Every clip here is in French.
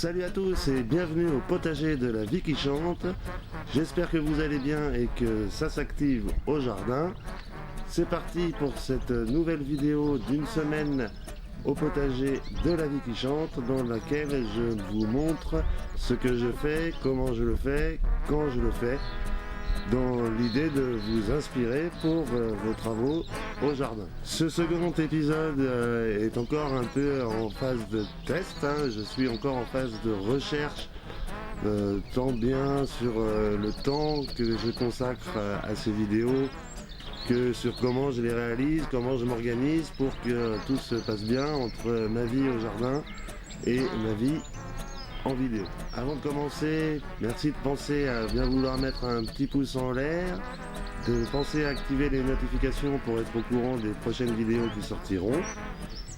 Salut à tous et bienvenue au potager de la vie qui chante. J'espère que vous allez bien et que ça s'active au jardin. C'est parti pour cette nouvelle vidéo d'une semaine au potager de la vie qui chante, dans laquelle je vous montre ce que je fais, comment je le fais, quand je le fais, dans l'idée de vous inspirer pour vos travaux au jardin. Ce second épisode est encore un peu en phase de test, je suis encore en phase de recherche, tant bien sur le temps que je consacre à ces vidéos, que sur comment je les réalise, comment je m'organise pour que tout se passe bien entre ma vie au jardin et ma vie en vidéo. Avant de commencer, merci de penser à bien vouloir mettre un petit pouce en l'air, de penser à activer les notifications pour être au courant des prochaines vidéos qui sortiront.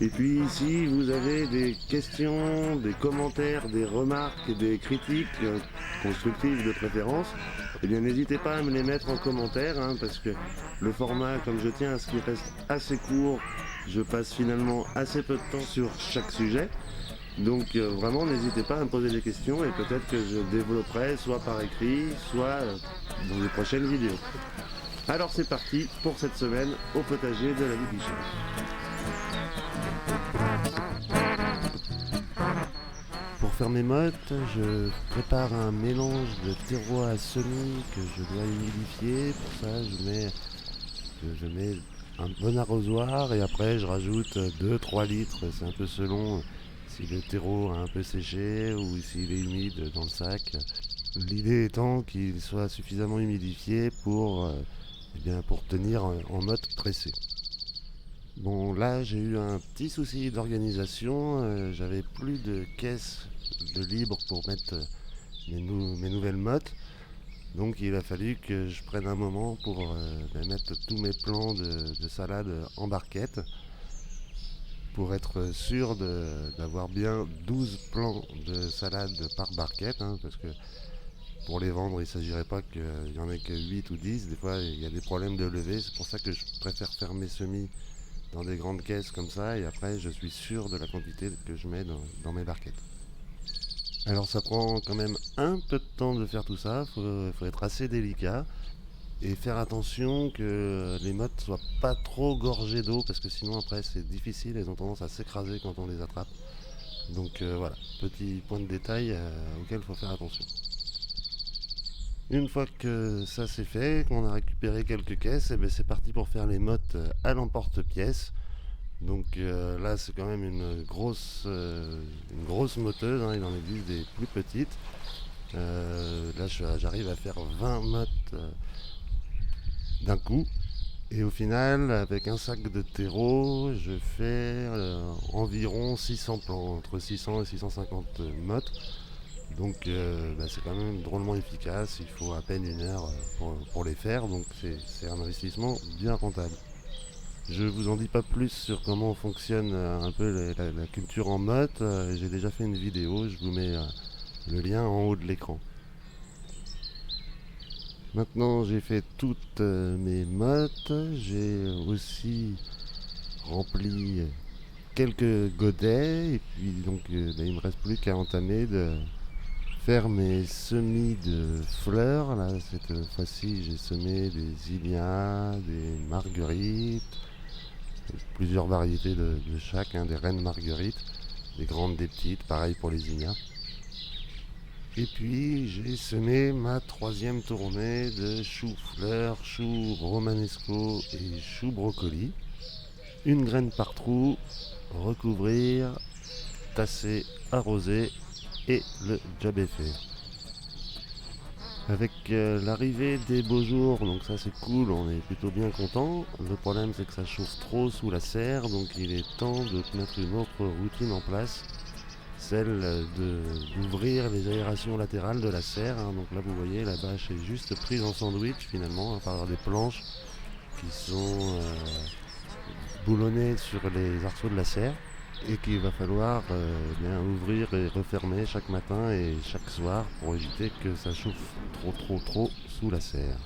Et puis si vous avez des questions, des commentaires, des remarques, des critiques constructives de préférence, eh bien n'hésitez pas à me les mettre en commentaire, parce que le format, comme je tiens à ce qu'il reste assez court, je passe finalement assez peu de temps sur chaque sujet. Donc vraiment n'hésitez pas à me poser des questions et peut-être que je développerai soit par écrit, soit dans les prochaines vidéos. Alors c'est parti pour cette semaine au potager de la vie qui chante. Pour faire mes mottes, je prépare un mélange de terreau à semis que je dois humidifier. Pour ça, je mets un bon arrosoir et après je rajoute 2-3 litres, c'est un peu selon si le terreau a un peu séché ou s'il est humide dans le sac. L'idée étant qu'il soit suffisamment humidifié pour tenir en motte pressée. Bon, là j'ai eu un petit souci d'organisation, j'avais plus de caisse de libre pour mettre mes nouvelles mottes, donc il a fallu que je prenne un moment pour mettre tous mes plants de salade en barquette pour être sûr d'avoir bien 12 plants de salade par barquette, parce que pour les vendre il ne s'agirait pas qu'il n'y en ait que 8 ou 10, des fois il y a des problèmes de levée, c'est pour ça que je préfère faire mes semis dans des grandes caisses comme ça et après je suis sûr de la quantité que je mets dans mes barquettes. Alors ça prend quand même un peu de temps de faire tout ça, faut être assez délicat et faire attention que les mottes soient pas trop gorgées d'eau parce que sinon après c'est difficile, elles ont tendance à s'écraser quand on les attrape. Donc voilà, petit point de détail auquel il faut faire attention. Une fois que ça c'est fait, qu'on a récupéré quelques caisses, c'est parti pour faire les mottes à l'emporte-pièce. Donc là c'est quand même une grosse moteuse, il en existe des plus petites. Là j'arrive à faire 20 mottes d'un coup. Et au final, avec un sac de terreau, je fais environ 600 plants, entre 600 et 650 mottes. Donc c'est quand même drôlement efficace, il faut à peine une heure pour les faire, donc c'est un investissement bien rentable. Je vous en dis pas plus sur comment fonctionne un peu la culture en motte, j'ai déjà fait une vidéo, je vous mets le lien en haut de l'écran. Maintenant j'ai fait toutes mes mottes, j'ai aussi rempli quelques godets et puis donc il me reste plus qu'à entamer de faire mes semis de fleurs. Là cette fois-ci j'ai semé des zinnias, des marguerites, plusieurs variétés de chaque, des reines marguerites, des grandes, des petites, pareil pour les zinnias. Et puis j'ai semé ma troisième tournée de choux-fleurs, choux romanesco et choux brocoli. Une graine par trou, recouvrir, tasser, arroser et le job est fait. Avec l'arrivée des beaux jours, donc ça c'est cool, on est plutôt bien content. Le problème c'est que ça chauffe trop sous la serre, donc il est temps de mettre une autre routine en place, celle d'ouvrir les aérations latérales de la serre. Donc là vous voyez, la bâche est juste prise en sandwich finalement, par des planches qui sont boulonnées sur les arceaux de la serre et qu'il va falloir ouvrir et refermer chaque matin et chaque soir pour éviter que ça chauffe trop sous la serre.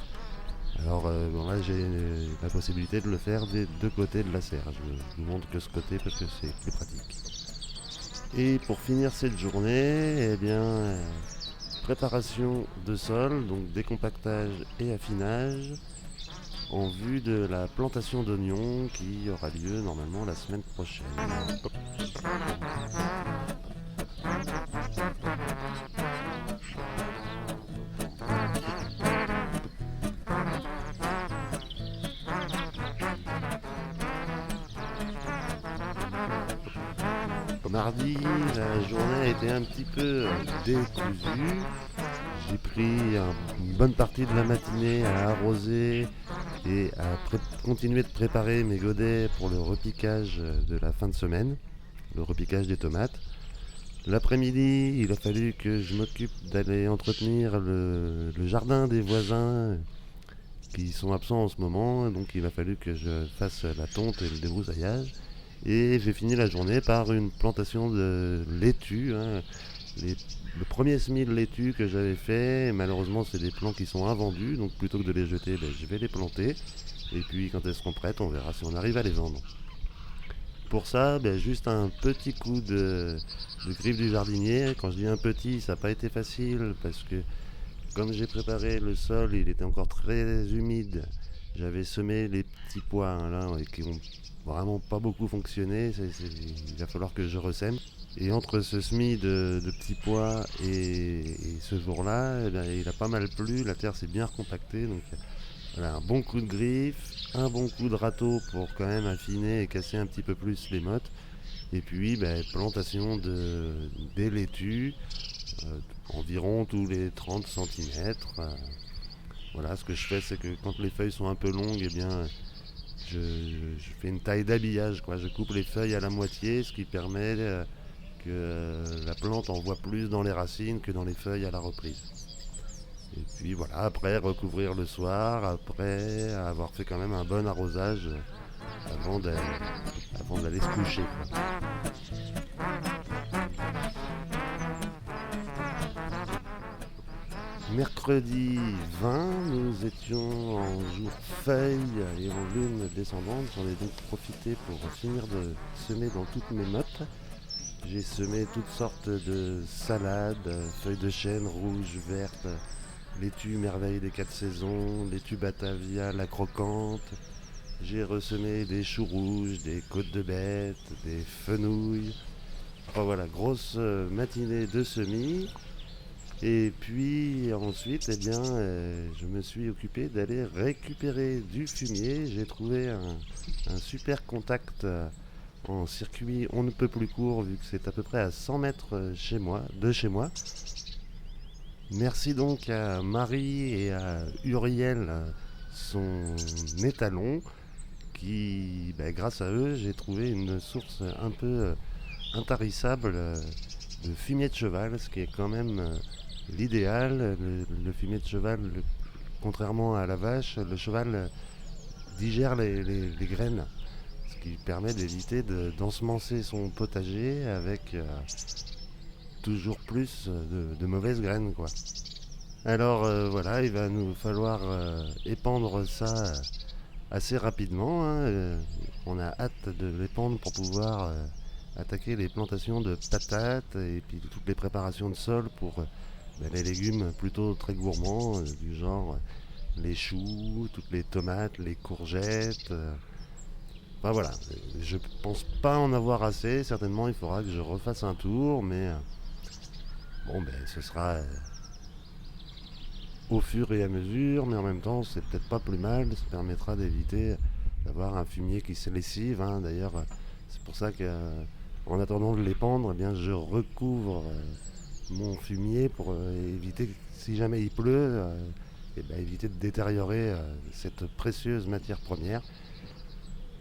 Alors là j'ai la possibilité de le faire des deux côtés de la serre. Je vous montre que ce côté parce que c'est plus pratique. Et pour finir cette journée, préparation de sol, donc décompactage et affinage, en vue de la plantation d'oignons qui aura lieu normalement la semaine prochaine. Mardi, la journée a été un petit peu décousue. J'ai pris une bonne partie de la matinée à arroser et à continuer de préparer mes godets pour le repiquage de la fin de semaine, le repiquage des tomates. L'après-midi, il a fallu que je m'occupe d'aller entretenir le jardin des voisins qui sont absents en ce moment, donc il a fallu que je fasse la tonte et le débroussaillage. Et j'ai fini la journée par une plantation de laitue, le premier semis de laitue que j'avais fait. Malheureusement, c'est des plants qui sont invendus, donc plutôt que de les jeter, je vais les planter. Et puis quand elles seront prêtes, on verra si on arrive à les vendre. Pour ça, juste un petit coup de griffe du jardinier. Quand je dis un petit, ça n'a pas été facile parce que comme j'ai préparé le sol, il était encore très humide. J'avais semé les petits pois qui ont vraiment pas beaucoup fonctionné. Il va falloir que je ressème. Et entre ce semis de petits pois et ce jour-là, il a pas mal plu. La terre s'est bien recompactée. Donc voilà, un bon coup de griffe, un bon coup de râteau pour quand même affiner et casser un petit peu plus les mottes. Et puis plantation des laitues, environ tous les 30 cm. Voilà, ce que je fais, c'est que quand les feuilles sont un peu longues, je fais une taille d'habillage. Je coupe les feuilles à la moitié, ce qui permet que la plante envoie plus dans les racines que dans les feuilles à la reprise. Et puis voilà, après recouvrir le soir, après avoir fait quand même un bon arrosage avant d'aller se coucher. Mercredi 20, nous étions en jour feuille et en lune descendante. J'en ai donc profité pour finir de semer dans toutes mes mottes. J'ai semé toutes sortes de salades, feuilles de chêne rouges, vertes, laitue merveille des 4 saisons, laitue Batavia, la croquante. J'ai ressemé des choux rouges, des côtes de bête, des fenouilles. Enfin voilà, grosse matinée de semis. Et puis ensuite, je me suis occupé d'aller récupérer du fumier. J'ai trouvé un super contact en circuit on ne peut plus court, vu que c'est à peu près à 100 mètres de chez moi. Merci donc à Marie et à Uriel, son étalon, qui, grâce à eux, j'ai trouvé une source un peu intarissable de fumier de cheval, ce qui est quand même l'idéal. Le fumier de cheval, contrairement à la vache, le cheval digère les graines, ce qui permet d'éviter d'ensemencer son potager avec toujours plus de mauvaises graines, quoi. Alors voilà, il va nous falloir épandre ça assez rapidement. On a hâte de l'épandre pour pouvoir attaquer les plantations de patates et puis toutes les préparations de sol pour les légumes plutôt très gourmands, du genre les choux, toutes les tomates, les courgettes. Enfin voilà, je pense pas en avoir assez. Certainement, il faudra que je refasse un tour, mais ce sera au fur et à mesure, mais en même temps, c'est peut-être pas plus mal. Ça permettra d'éviter d'avoir un fumier qui se lessive. D'ailleurs, c'est pour ça qu'en attendant de l'épandre, je recouvre mon fumier pour éviter, si jamais il pleut, éviter de détériorer cette précieuse matière première.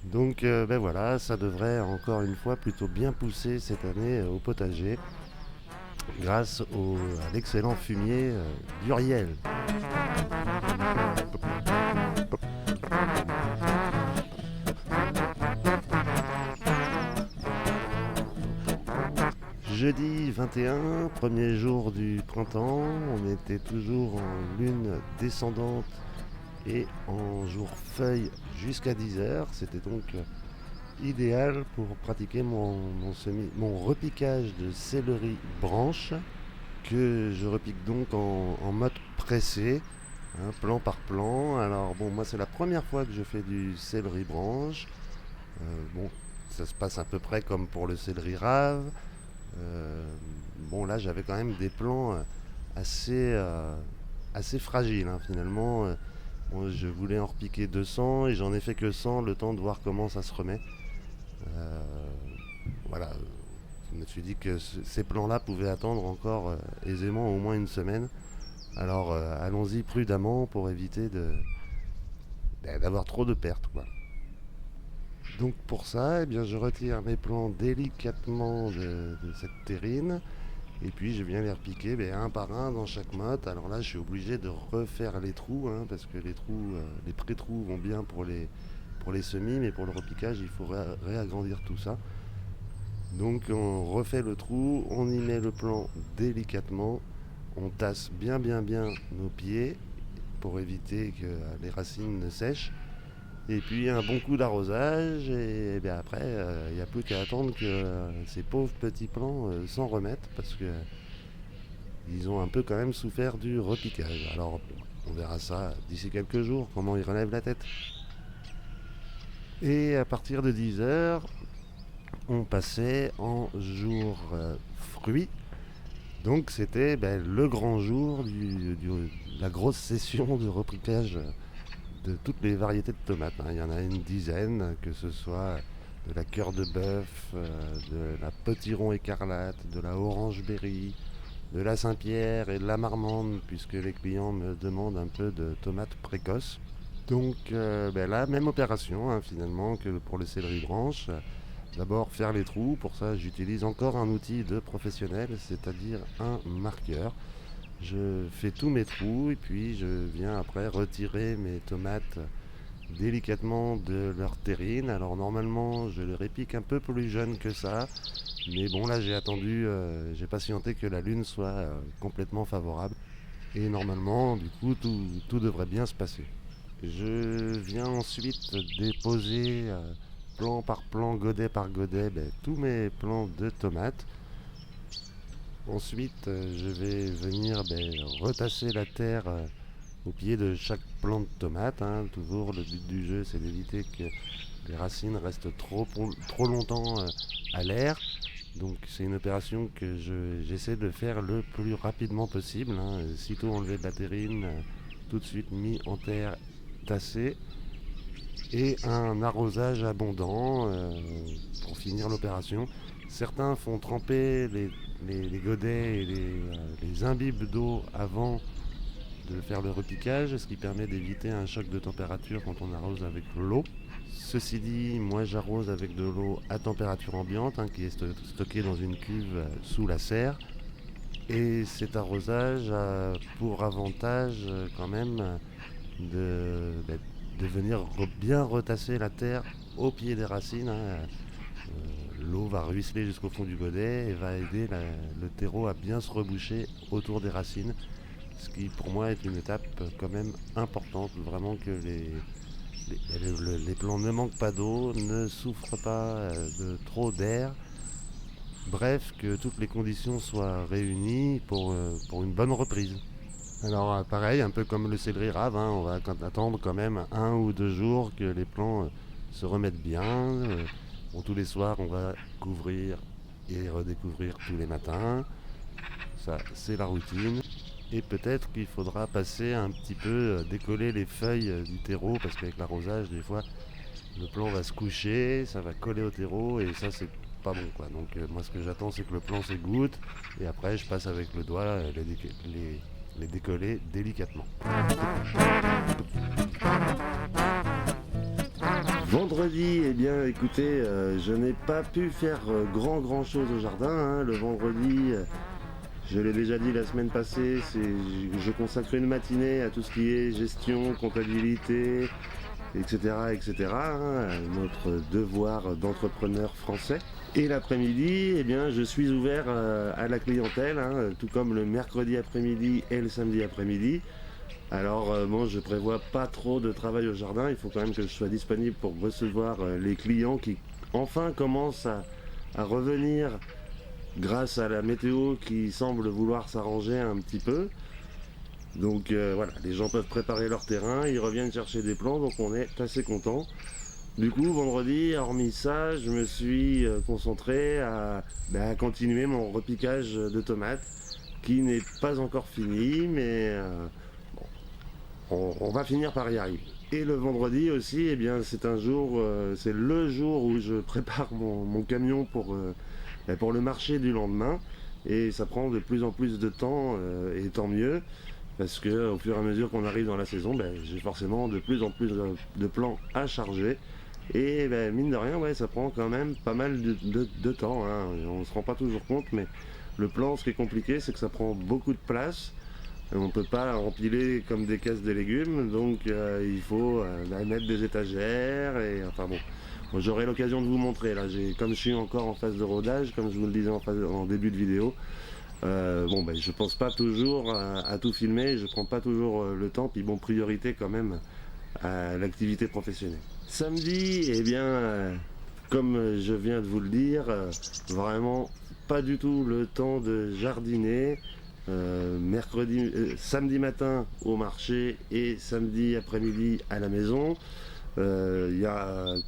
Donc voilà, ça devrait encore une fois plutôt bien pousser cette année au potager grâce à l'excellent fumier d'Uriel. Jeudi 21, premier jour du printemps, on était toujours en lune descendante et en jour feuille jusqu'à 10h. C'était donc idéal pour pratiquer mon repiquage de céleri branche, que je repique donc en mode pressé, hein, plan par plan. Alors bon, moi c'est la première fois que je fais du céleri branche. Bon, ça se passe à peu près comme pour le céleri rave. Bon, là j'avais quand même des plans assez fragiles, hein, finalement. Bon, je voulais en repiquer 200 et j'en ai fait que 100, le temps de voir comment ça se remet. Euh, voilà, je me suis dit que ces plans-là pouvaient attendre encore aisément au moins une semaine. Alors allons-y prudemment pour éviter d'avoir trop de pertes, quoi. Donc pour ça, eh bien, je retire mes plants délicatement de cette terrine et puis je viens les repiquer un par un dans chaque motte. Alors là, je suis obligé de refaire les trous, hein, parce que les trous, les pré-trous vont bien pour les semis, mais pour le repiquage, il faut réagrandir tout ça. Donc on refait le trou, on y met le plant délicatement, on tasse bien nos pieds pour éviter que les racines ne sèchent. Et puis un bon coup d'arrosage et bien après il n'y a plus qu'à attendre que ces pauvres petits plants s'en remettent parce que ils ont un peu quand même souffert du repiquage. Alors on verra ça d'ici quelques jours, comment ils relèvent la tête. Et à partir de 10h, on passait en jour fruits. Donc c'était le grand jour de la grosse session de repiquage de toutes les variétés de tomates, hein. Il y en a une dizaine, que ce soit de la cœur de bœuf, de la potiron écarlate, de la orange berry, de la Saint-Pierre et de la marmande, puisque les clients me demandent un peu de tomates précoces. Donc la même opération, hein, finalement que pour le céleri branche. D'abord faire les trous, pour ça j'utilise encore un outil de professionnel, c'est-à-dire un marqueur. Je fais tous mes trous et puis je viens après retirer mes tomates délicatement de leur terrine. Alors normalement je les répique un peu plus jeunes que ça, mais bon là j'ai attendu, j'ai patienté que la lune soit complètement favorable et normalement du coup tout devrait bien se passer. Je viens ensuite déposer plan par plan, godet par godet, tous mes plants de tomates. Ensuite, je vais venir retasser la terre au pied de chaque plant de tomate, hein. Toujours le but du jeu, c'est d'éviter que les racines restent trop longtemps à l'air. Donc c'est une opération que j'essaie de faire le plus rapidement possible, hein. Sitôt enlevé de la terrine, tout de suite mis en terre, tassé. Et un arrosage abondant pour finir l'opération. Certains font tremper les godets et les imbibes d'eau avant de faire le repiquage, ce qui permet d'éviter un choc de température quand on arrose avec l'eau. Ceci dit, moi j'arrose avec de l'eau à température ambiante, hein, qui est stockée dans une cuve sous la serre. Et cet arrosage a pour avantage quand même de venir bien retasser la terre au pied des racines, hein. L'eau va ruisseler jusqu'au fond du godet et va aider le terreau à bien se reboucher autour des racines, ce qui pour moi est une étape quand même importante, vraiment que les plants ne manquent pas d'eau, ne souffrent pas de trop d'air, bref que toutes les conditions soient réunies pour une bonne reprise. Alors pareil, un peu comme le céleri rave, hein, on va attendre quand même 1 ou 2 jours que les plants se remettent bien. Bon, tous les soirs, on va couvrir et redécouvrir tous les matins. Ça, c'est la routine. Et peut-être qu'il faudra passer un petit peu, décoller les feuilles du terreau, parce qu'avec l'arrosage, des fois, le plant va se coucher, ça va coller au terreau, et ça, c'est pas bon, quoi. Donc moi, ce que j'attends, c'est que le plant s'égoutte, et après, je passe avec le doigt les décoller délicatement. Vendredi, eh bien écoutez, je n'ai pas pu faire grand chose au jardin, hein. Le vendredi, je l'ai déjà dit la semaine passée, je consacre une matinée à tout ce qui est gestion, comptabilité, etc., hein, notre devoir d'entrepreneur français. Et l'après-midi, eh bien, je suis ouvert à la clientèle, hein, tout comme le mercredi après-midi et le samedi après-midi. Alors bon, je prévois pas trop de travail au jardin, il faut quand même que je sois disponible pour recevoir les clients qui enfin commencent à revenir grâce à la météo qui semble vouloir s'arranger un petit peu. Donc voilà, les gens peuvent préparer leur terrain, ils reviennent chercher des plants, donc on est assez content. Du coup, vendredi, hormis ça, je me suis concentré à continuer mon repiquage de tomates, qui n'est pas encore fini, mais on va finir par y arriver. Et le vendredi aussi, eh bien, c'est un jour, c'est le jour où je prépare mon camion pour le marché du lendemain. Et ça prend de plus en plus de temps, et tant mieux, parce que au fur et à mesure qu'on arrive dans la saison, j'ai forcément de plus en plus de plants à charger. Et mine de rien, ouais, ça prend quand même pas mal de temps, hein. On ne se rend pas toujours compte, mais le plan, ce qui est compliqué, c'est que ça prend beaucoup de place. On ne peut pas empiler comme des caisses de légumes, donc il faut mettre des étagères, et enfin bon. Bon, j'aurai l'occasion de vous montrer, là, comme je suis encore en phase de rodage, comme je vous le disais en début de vidéo, je pense pas toujours à tout filmer, je prends pas toujours le temps, puis bon, priorité quand même à l'activité professionnelle. Samedi, eh bien, comme je viens de vous le dire, vraiment pas du tout le temps de jardiner. Samedi matin au marché et samedi après-midi à la maison.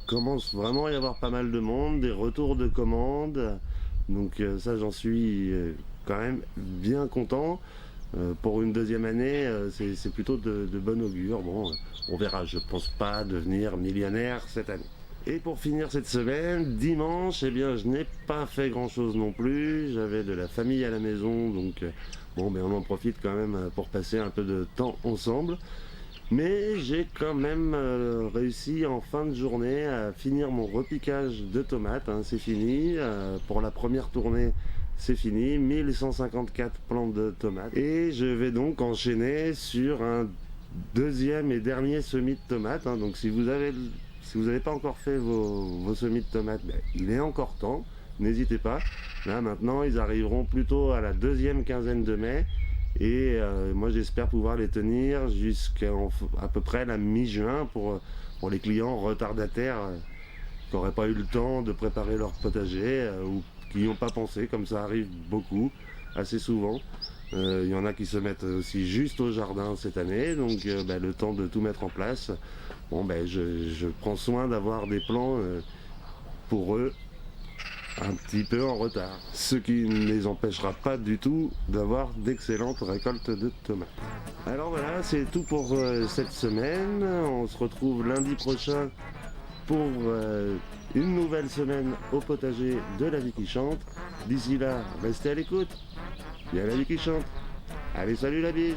Commence vraiment à y avoir pas mal de monde, des retours de commandes. Donc ça, j'en suis quand même bien content. Pour une deuxième année, c'est plutôt de bon augure. Bon, on verra, je pense pas devenir millionnaire cette année. Et pour finir cette semaine, dimanche, eh bien, je n'ai pas fait grand chose non plus. J'avais de la famille à la maison, donc on en profite quand même pour passer un peu de temps ensemble. Mais j'ai quand même réussi en fin de journée à finir mon repiquage de tomates, hein, c'est fini. Pour la première tournée, c'est fini, 1154 plantes de tomates. Et je vais donc enchaîner sur un deuxième et dernier semis de tomates, hein. Donc si vous n'avez pas encore fait vos semis de tomates, il est encore temps, n'hésitez pas. Là maintenant, ils arriveront plutôt à la deuxième quinzaine de mai. Et moi j'espère pouvoir les tenir jusqu'à à peu près la mi-juin pour les clients retardataires qui n'auraient pas eu le temps de préparer leur potager ou qui n'y ont pas pensé, comme ça arrive beaucoup, assez souvent. Il y en a qui se mettent aussi juste au jardin cette année, donc le temps de tout mettre en place, je prends soin d'avoir des plants pour eux un petit peu en retard, ce qui ne les empêchera pas du tout d'avoir d'excellentes récoltes de tomates. Alors voilà, c'est tout pour cette semaine. On se retrouve lundi prochain pour une nouvelle semaine au potager de La Vie qui chante. D'ici là, restez à l'écoute. Il y a La Vie qui chante. Allez, salut la bise.